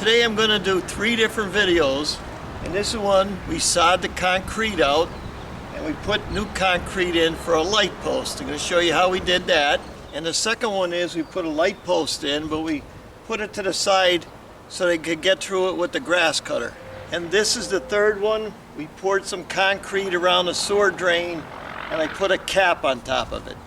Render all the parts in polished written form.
Today I'm going to do 3 different videos. In this one we sawed the concrete out and we put new concrete in for a light post. I'm going to show you how we did that. And the second one is we put a light post in, but we put it to the side so they could get through it with the grass cutter. And this is the third one. We poured some concrete around the sewer drain and I put a cap on top of it.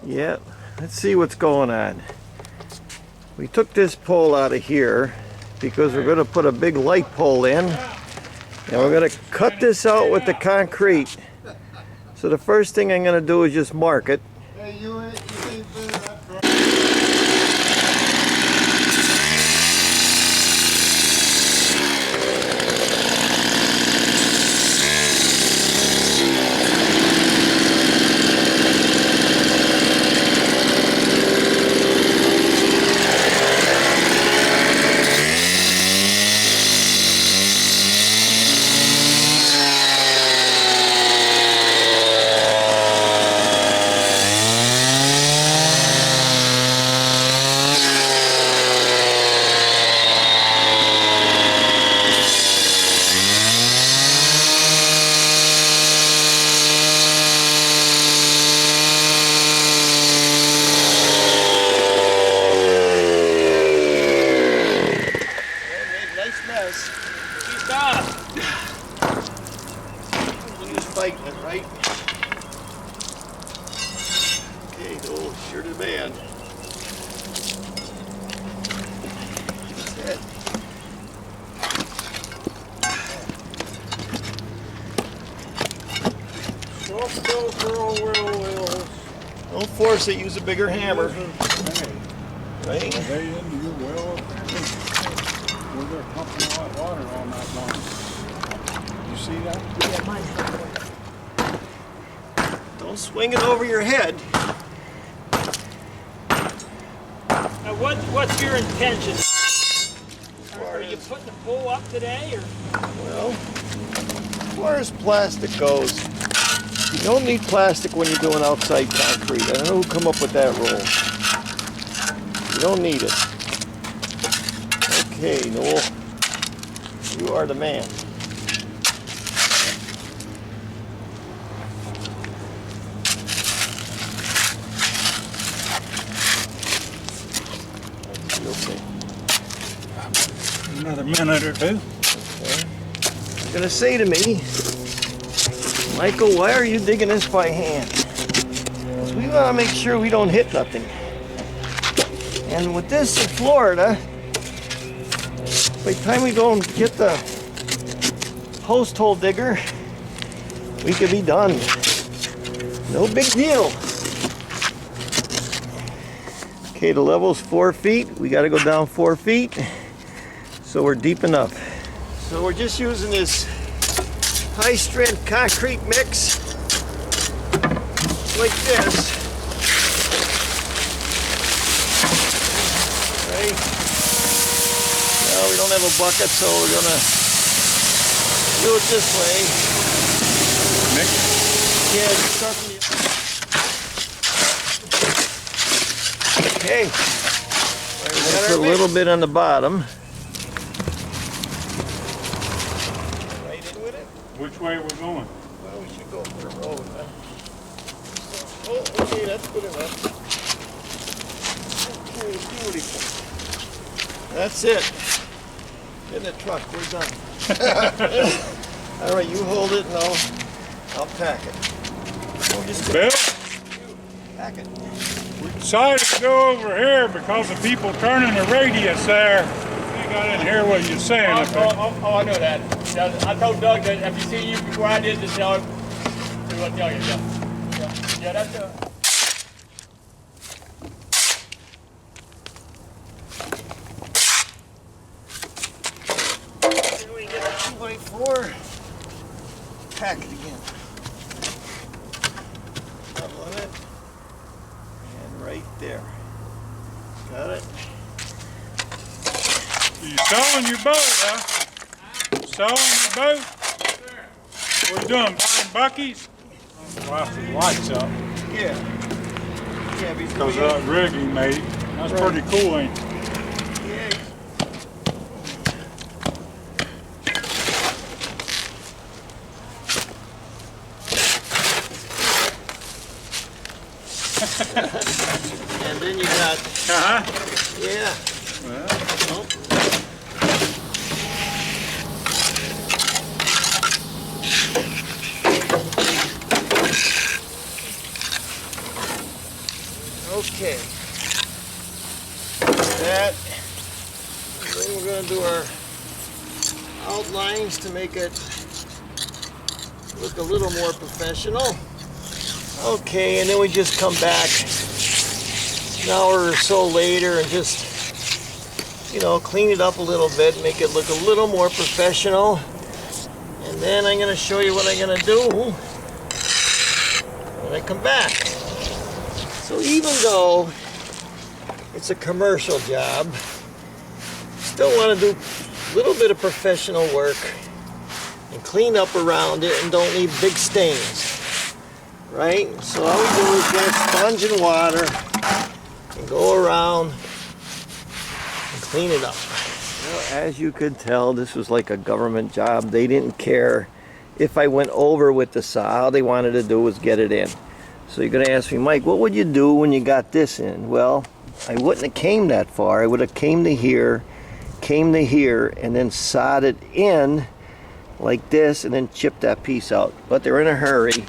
Yeah, let's see what's going on. We took this pole out of here because we're going to put a big light pole in, and we're going to cut this out with the concrete. So the first thing I'm going to do is just mark it. Fighting it, right? Okay, oh, sure to man. That's it. Soft girl, will. Don't force it, use a bigger hammer. Right? They into your well, where they're pumping hot water all night long. You see that? Yeah, mine's not working. Don't swing it over your head. Now what's your intention? Are you putting the pole up today, or? Well, as far as plastic goes, you don't need plastic when you're doing outside concrete. I don't know who come up with that rule. You don't need it. Okay, Noel, you are the man. Okay. Another minute or two. Okay. You're gonna say to me, Michael, why are you digging this by hand? Because we want to make sure we don't hit nothing. And with this in Florida, by the time we go and get the post hole digger, we could be done. No big deal. Okay, the level's 4 feet. We got to go down 4 feet, so we're deep enough. So we're just using this high-strength concrete mix like this. Right? Well, we don't have a bucket, so we're gonna do it this way. Mix? Yeah, just start from the... Okay. Put a little bit on the bottom. Right in with it. Which way are we going? Well, we should go for the road, huh? Oh, okay, that's good enough. Okay, beautiful. That's it. In the truck, we're done. All right, you hold it and I'll pack it. We'll just Bill? pack it. We decided to go over here because of people turning the radius there. I think I didn't hear what you're saying. Oh, I know that. Yeah, I told Doug that if he see you before I did, just tell him. See what I tell you. Yeah, that's Then we get a 2x4. Pack it again. Double on it. And right there. Got it. You selling your boat, huh? Selling your boat? What are you doing, buying buckies? Wipe the lights up. Yeah. Yeah, Because that rig he made. That's pretty cool, ain't it? Yeah. And then you got, yeah. Well, Okay. That. Then we're going to do our outlines to make it look a little more professional. Okay, and then we just come back an hour or so later and just, you know, clean it up a little bit, make it look a little more professional. And then I'm going to show you what I'm going to do when I come back. So even though it's a commercial job, still want to do a little bit of professional work and clean up around it and don't leave big stains, right? So all we do is get a sponge and water and go around and clean it up. Well, as you could tell, this was like a government job. They didn't care if I went over with the saw. All they wanted to do was get it in. So you're going to ask me, Mike, what would you do when you got this in? Well, I wouldn't have came that far. I would have came to here, and then sawed it in like this, and then chipped that piece out. But they're in a hurry.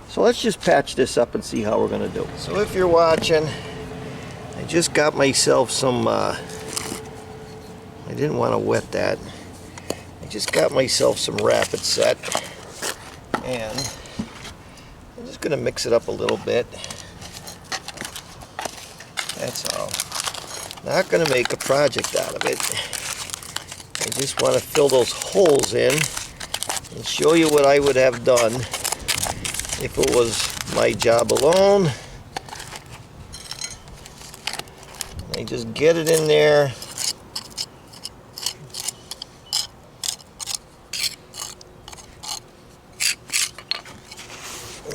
So let's just patch this up and see how we're going to do it. So if you're watching, I just got myself some, I didn't want to wet that. I just got myself some Rapid Set, and I'm just going to mix it up a little bit. That's all. Not going to make a project out of it. I just want to fill those holes in and show you what I would have done if it was my job alone. I just get it in there.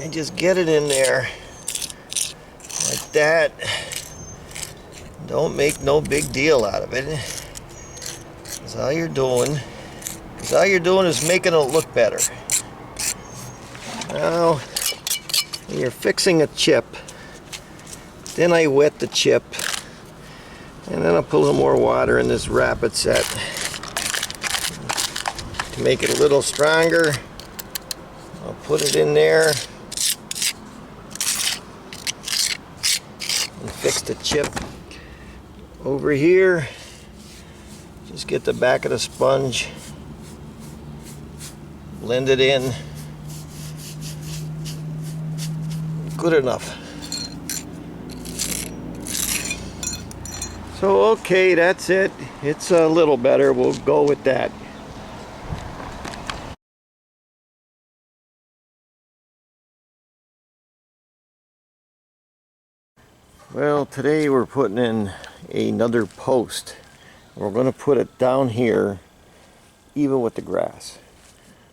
And just get it in there like that. Don't make no big deal out of it. That's all you're doing. Because all you're doing is making it look better. Now, when you're fixing a chip, then I wet the chip. And then I'll put a little more water in this Rapid Set to make it a little stronger. I'll put it in there and fix the chip. Over here, just get the back of the sponge, blend it in. Good enough. So okay, that's it. It's a little better. We'll go with that. Well, today we're putting in another post. We're going to put it down here, even with the grass.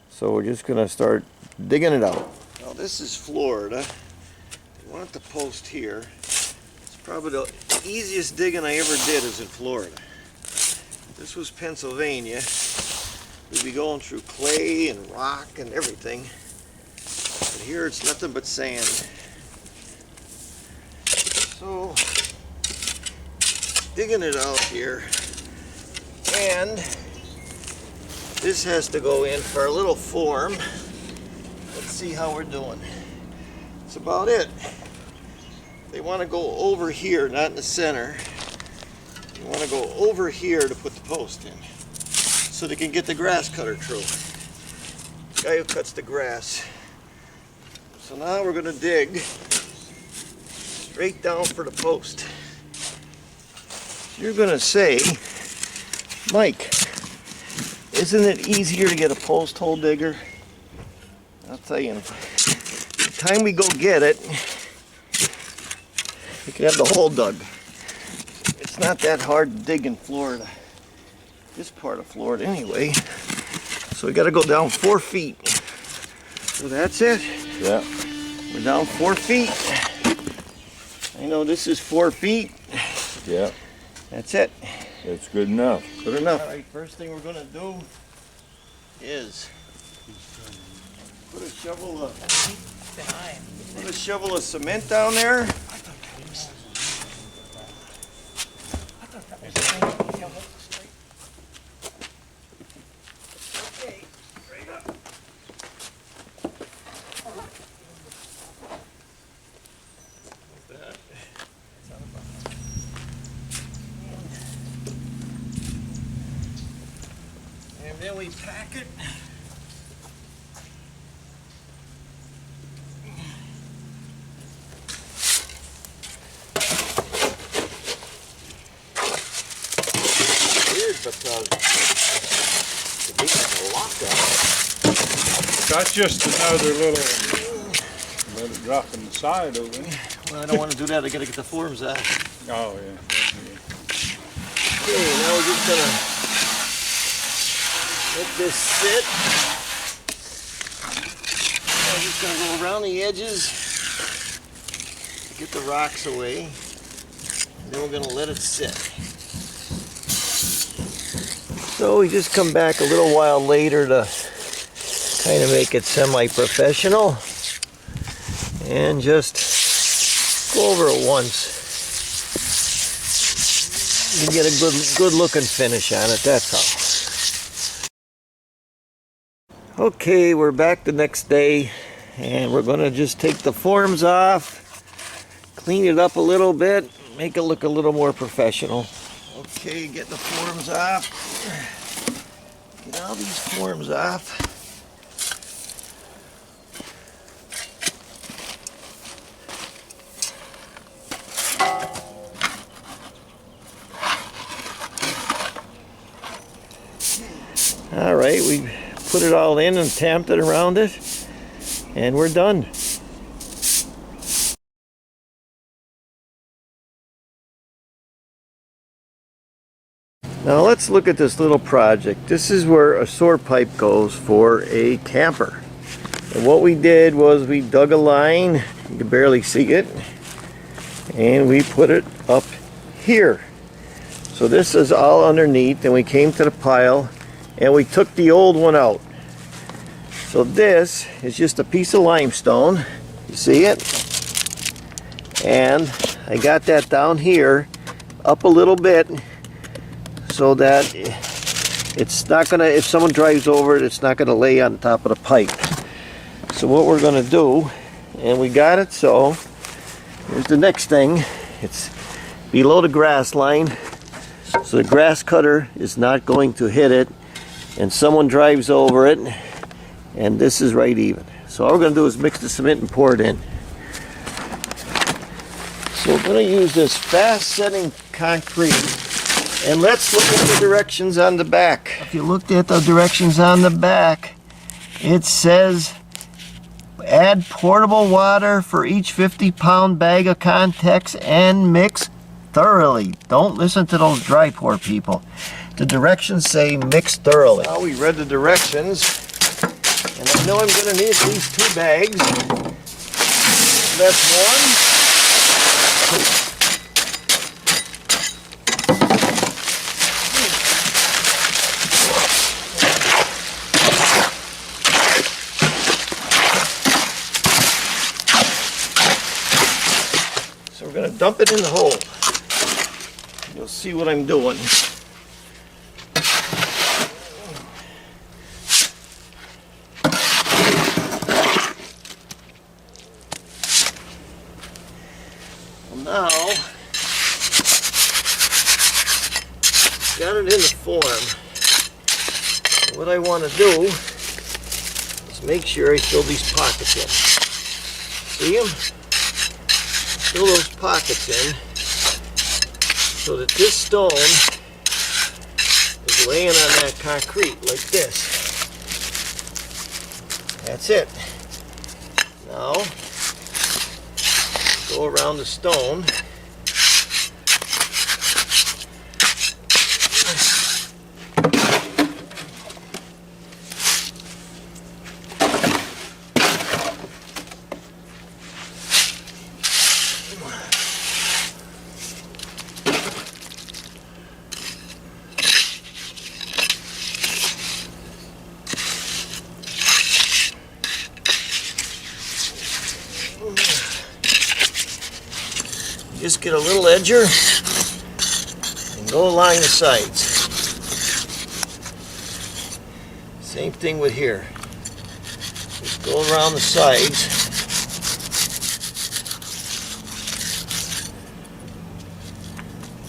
So we're just going to start digging it out. Now this is Florida. I want the post here. It's probably the easiest digging I ever did is in Florida. This was Pennsylvania. We'd be going through clay and rock and everything. But here it's nothing but sand. So, digging it out here, and this has to go in for a little form. Let's see how we're doing. That's about it. They want to go over here, not in the center. You want to go over here to put the post in, so they can get the grass cutter through. The guy who cuts the grass. So now we're going to dig straight down for the post. You're gonna say, Mike, isn't it easier to get a post hole digger? I'll tell you, the time we go get it, we can have the hole dug. It's not that hard to dig in Florida. This part of Florida anyway. So we gotta go down 4 feet. So that's it. yeah. We're down 4 feet. I know this is 4 feet. Yeah, That's it. it's good enough. Good enough. All right, first thing we're gonna do is put a shovel of cement down there. And then we pack it. Weird because it needs a lockup. That's just another little, let it drop in the side over there. Well, I don't want to do that. I gotta get the forms out. Oh, yeah. Okay, now we're just gonna let this sit. I'm just gonna go around the edges, get the rocks away, and then we're gonna let it sit. So we just come back a little while later to kind of make it semi-professional and just go over it once. You get a good looking finish on it, that's all. Okay, we're back the next day and we're gonna just take the forms off, clean it up a little bit, make it look a little more professional. Okay, get the forms off. Get all these forms off. All right, we put it all in and tamped it around it, and we're done. Now let's look at this little project. This is where a sewer pipe goes for a camper. And what we did was we dug a line, you can barely see it, and we put it up here. So this is all underneath, and we came to the pile and we took the old one out. So this is just a piece of limestone, you see it? And I got that down here, up a little bit, so that it's not gonna, if someone drives over it, it's not gonna lay on top of the pipe. So what we're gonna do, and we got it, so here's the next thing. It's below the grass line, so the grass cutter is not going to hit it, and someone drives over it, and this is right even. So all we're gonna do is mix the cement and pour it in. So we're gonna use this fast setting concrete. And let's look at the directions on the back. If you looked at the directions on the back, it says add portable water for each 50-pound bag of Contex and mix thoroughly. Don't listen to those dry pour people. The directions say mix thoroughly. Now we read the directions, and I know I'm going to need at least 2 bags. That's one. So we're going to dump it in the hole. You'll see what I'm doing. Now, got it in the form. What I want to do is make sure I fill these pockets in. See them? Fill those pockets in so that this stone is laying on that concrete like this. That's it. Now, go around the stone. Just get a little edger and go along the sides. Same thing with here. Just go around the sides.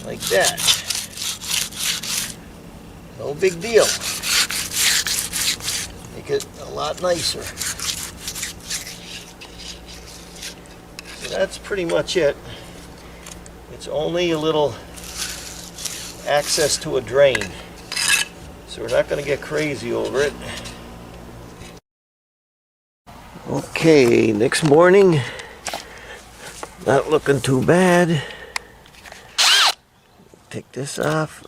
Like that. No big deal. Make it a lot nicer. So that's pretty much it. It's only a little access to a drain. So we're not going to get crazy over it. Okay, next morning. Not looking too bad. Take this off.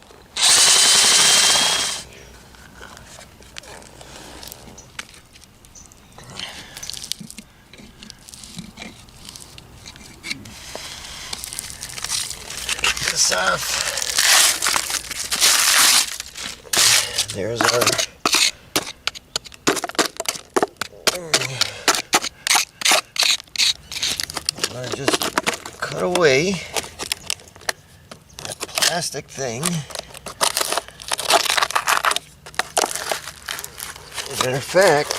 Take this off. There's our I'm gonna just cut away that plastic thing. As a matter of fact,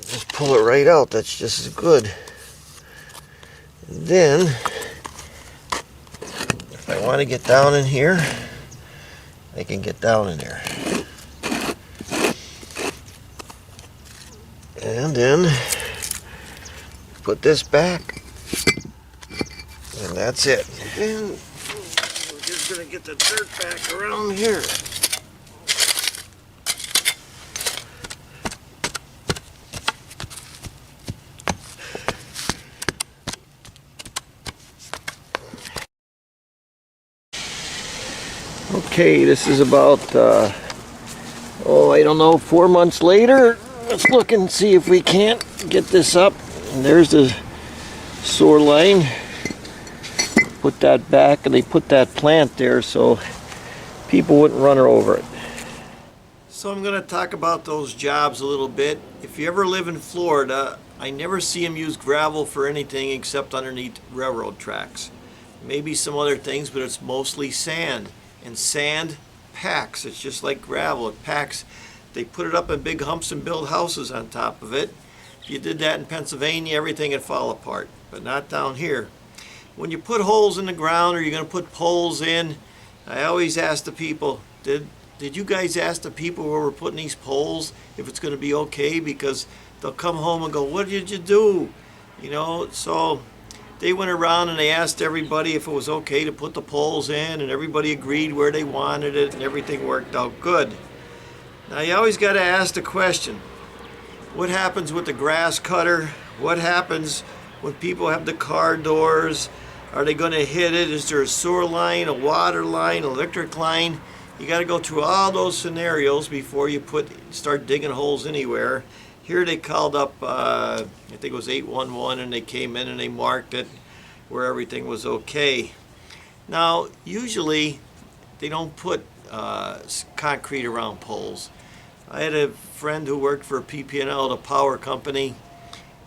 just pull it right out. That's just as good. And then, if I want to get down in here, I can get down in there. And then put this back, and that's it. And we're just gonna get the dirt back around here. Okay, this is about, I don't know, 4 months later. Let's look and see if we can't get this up. And there's the sewer line. Put that back, and they put that plant there so people wouldn't run over it. So I'm going to talk about those jobs a little bit. If you ever live in Florida, I never see them use gravel for anything except underneath railroad tracks. Maybe some other things, but it's mostly sand. And sand packs. It's just like gravel. It packs. They put it up in big humps and build houses on top of it. If you did that in Pennsylvania, everything would fall apart, but not down here. When you put holes in the ground or you're going to put poles in, I always ask the people, did you guys ask the people where we're putting these poles if it's going to be okay? Because they'll come home and go, what did you do? You know, so they went around and they asked everybody if it was okay to put the poles in, and everybody agreed where they wanted it, and everything worked out good. Now you always got to ask the question, what happens with the grass cutter? What happens when people have the car doors? Are they going to hit it? Is there a sewer line, a water line, electric line? You got to go through all those scenarios before you start digging holes anywhere. Here they called up, I think it was 811, and they came in and they marked it where everything was okay. Now, usually they don't put concrete around poles. I had a friend who worked for PP&L, the power company,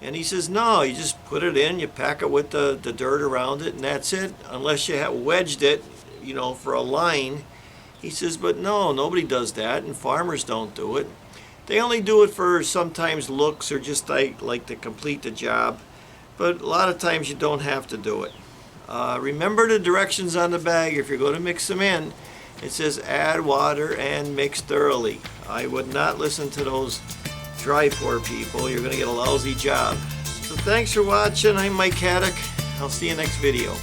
and he says, no, you just put it in, you pack it with the dirt around it, and that's it, unless you have wedged it, you know, for a line. He says, but no, nobody does that, and farmers don't do it. They only do it for sometimes looks or just like to complete the job, but a lot of times you don't have to do it. Remember the directions on the bag. If you're going to mix them in, it says add water and mix thoroughly. I would not listen to those dry pour people. You're going to get a lousy job. So thanks for watching. I'm Mike Haduck. I'll see you next video.